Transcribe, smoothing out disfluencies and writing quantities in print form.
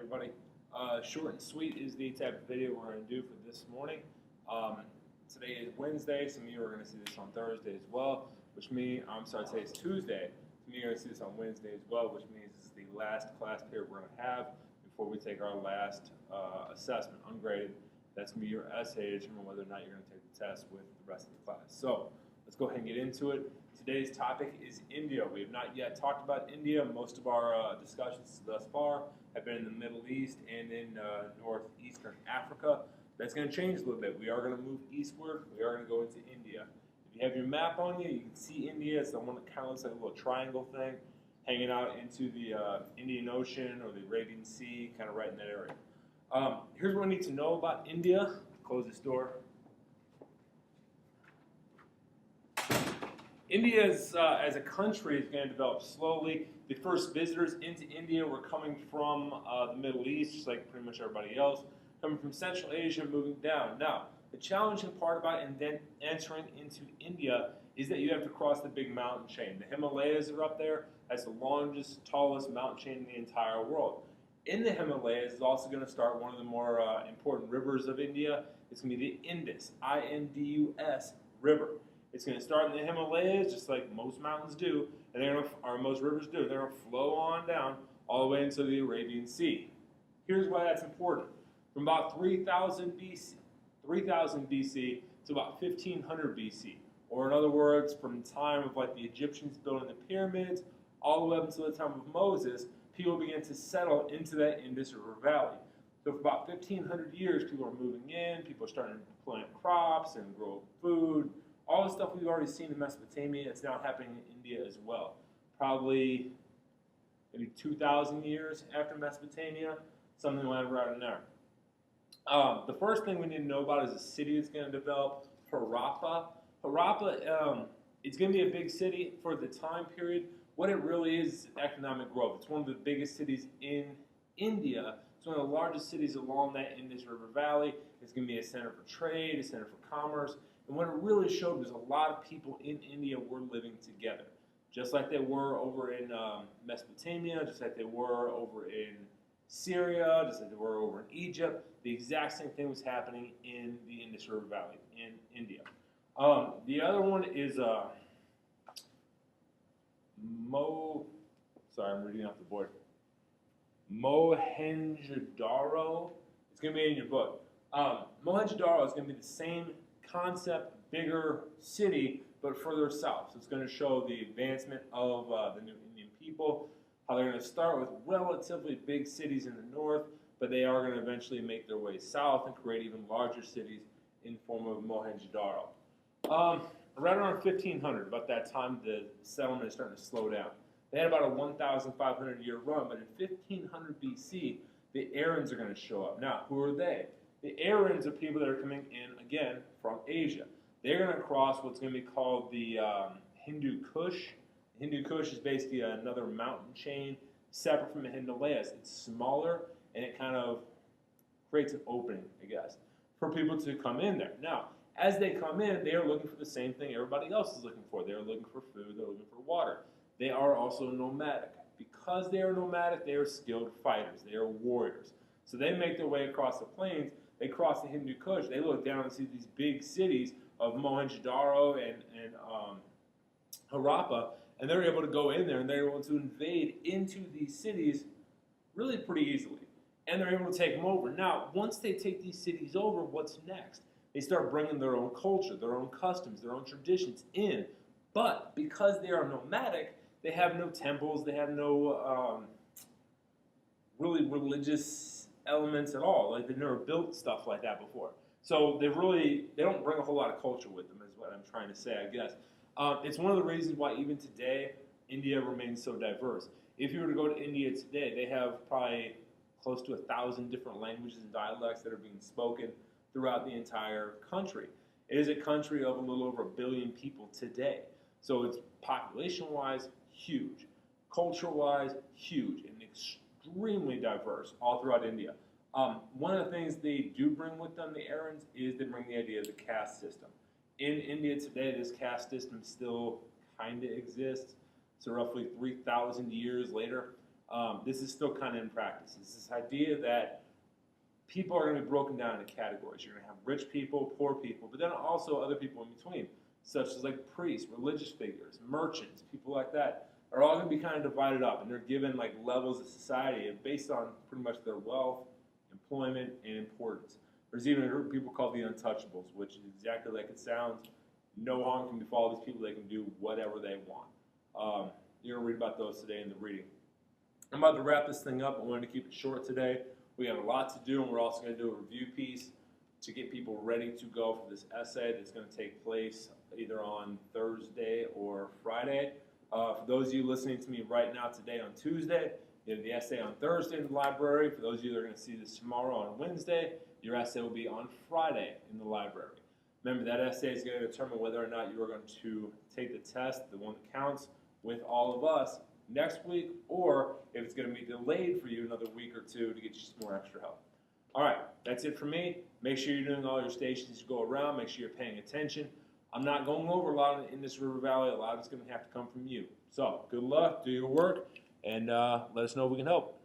everybody. Short and sweet is the type of video we're going to do for this morning. Today is Wednesday. Some of you are going to see this on Thursday as well, which means, today is Tuesday. Some of you are going to see this on Wednesday as well, which means this is the last class period we're going to have before we take our last assessment, ungraded. That's going to be your essay to determine whether or not you're going to take the test with the rest of the class. So let's go ahead and get into it. Today's topic is India. We have not yet talked about India. Most of our discussions thus far have been in the Middle East and in northeastern Africa. That's going to change a little bit. We are going to move eastward. We are going to go into India. If you have your map on you, you can see India. It's the one that kind of looks like a little triangle thing hanging out into the Indian Ocean or the Arabian Sea, kind of right in that area. Here's what we need to know about India. Close this door. India as a country is going to develop slowly. The first visitors into India were coming from the Middle East, just like pretty much everybody else, coming from Central Asia, moving down. Now, the challenging part about entering into India is that you have to cross the big mountain chain. The Himalayas are up there. That's the longest, tallest mountain chain in the entire world. In the Himalayas is also going to start one of the more important rivers of India. It's going to be the Indus, I-N-D-U-S river. It's going to start in the Himalayas, just like most mountains do, and most rivers do. They're going to flow on down all the way into the Arabian Sea. Here's why that's important. From about 3000 BC to about 1500 BC, or in other words, from the time of like the Egyptians building the pyramids, all the way up until the time of Moses, people began to settle into that Indus River Valley. So for about 1500 years, people are moving in, people are starting to plant crops and grow food. All the stuff we've already seen in Mesopotamia, it's now happening in India as well. Probably maybe 2,000 years after Mesopotamia, something like right in there. The first thing we need to know about is a city that's going to develop, Harappa. Harappa, it's going to be a big city for the time period. What it really is economic growth. It's one of the biggest cities in India. It's one of the largest cities along that Indus River Valley. It's going to be a center for trade, a center for commerce. And what it really showed was a lot of people in India were living together, just like they were over in Mesopotamia, just like they were over in Syria, just like they were over in Egypt. The exact same thing was happening in the Indus River Valley in India. The other one is I'm reading off the board. Mohenjo-daro. It's going to be in your book. Mohenjo-daro is going to be the same concept, bigger city, but further south. So it's going to show the advancement of the new Indian people, how they're going to start with relatively big cities in the north, but they are going to eventually make their way south and create even larger cities in the form of Mohenjo-daro. Right around 1500, about that time, the settlement is starting to slow down. They had about a 1,500 year run, but in 1500 BC, the Aryans are going to show up. Now, who are they? The Aryans are people that are coming in, again, from Asia. They're going to cross what's going to be called the Hindu Kush. The Hindu Kush is basically another mountain chain separate from the Himalayas. It's smaller, and it kind of creates an opening, I guess, for people to come in there. Now, as they come in, they are looking for the same thing everybody else is looking for. They are looking for food. They're looking for water. They are also nomadic. Because they are nomadic, they are skilled fighters. They are warriors. So they make their way across the plains. They cross the Hindu Kush. They look down and see these big cities of Mohenjo-daro and Harappa, and they're able to go in there and they're able to invade into these cities really pretty easily. And they're able to take them over. Now, once they take these cities over, what's next? They start bringing their own culture, their own customs, their own traditions in. But because they are nomadic, they have no temples, they have no really religious elements at all. Like they've never built stuff like that before. So they don't bring a whole lot of culture with them is what I'm trying to say, I guess. It's one of the reasons why even today, India remains so diverse. If you were to go to India today, they have probably close to 1,000 different languages and dialects that are being spoken throughout the entire country. It is a country of a little over 1 billion people today. So it's population-wise, huge. Culture-wise, huge, and extremely diverse all throughout India. One of the things they do bring with them, the Aryans, is they bring the idea of the caste system. In India today, this caste system still kind of exists. So roughly 3,000 years later, this is still kind of in practice. It's this idea that people are going to be broken down into categories. You're going to have rich people, poor people, but then also other people in between, such as like priests, religious figures, merchants, people like that, are all going to be kind of divided up, and they're given like levels of society based on pretty much their wealth, employment, and importance. There's even a group of people called the untouchables, which is exactly like it sounds. No harm can befall these people. They can do whatever they want. You're going to read about those today in the reading. I'm about to wrap this thing up. I wanted to keep it short today. We have a lot to do, and we're also going to do a review piece to get people ready to go for this essay that's going to take place either on Thursday or Friday. For those of you listening to me right now today on Tuesday, you have the essay on Thursday in the library. For those of you that are going to see this tomorrow on Wednesday, your essay will be on Friday in the library. Remember, that essay is going to determine whether or not you are going to take the test, the one that counts, with all of us next week, or if it's going to be delayed for you another week or two to get you some more extra help. All right, that's it for me. Make sure you're doing all your stations to go around. Make sure you're paying attention. I'm not going over a lot of the Indus River Valley. A lot of it's going to have to come from you. So good luck, do your work, and let us know if we can help.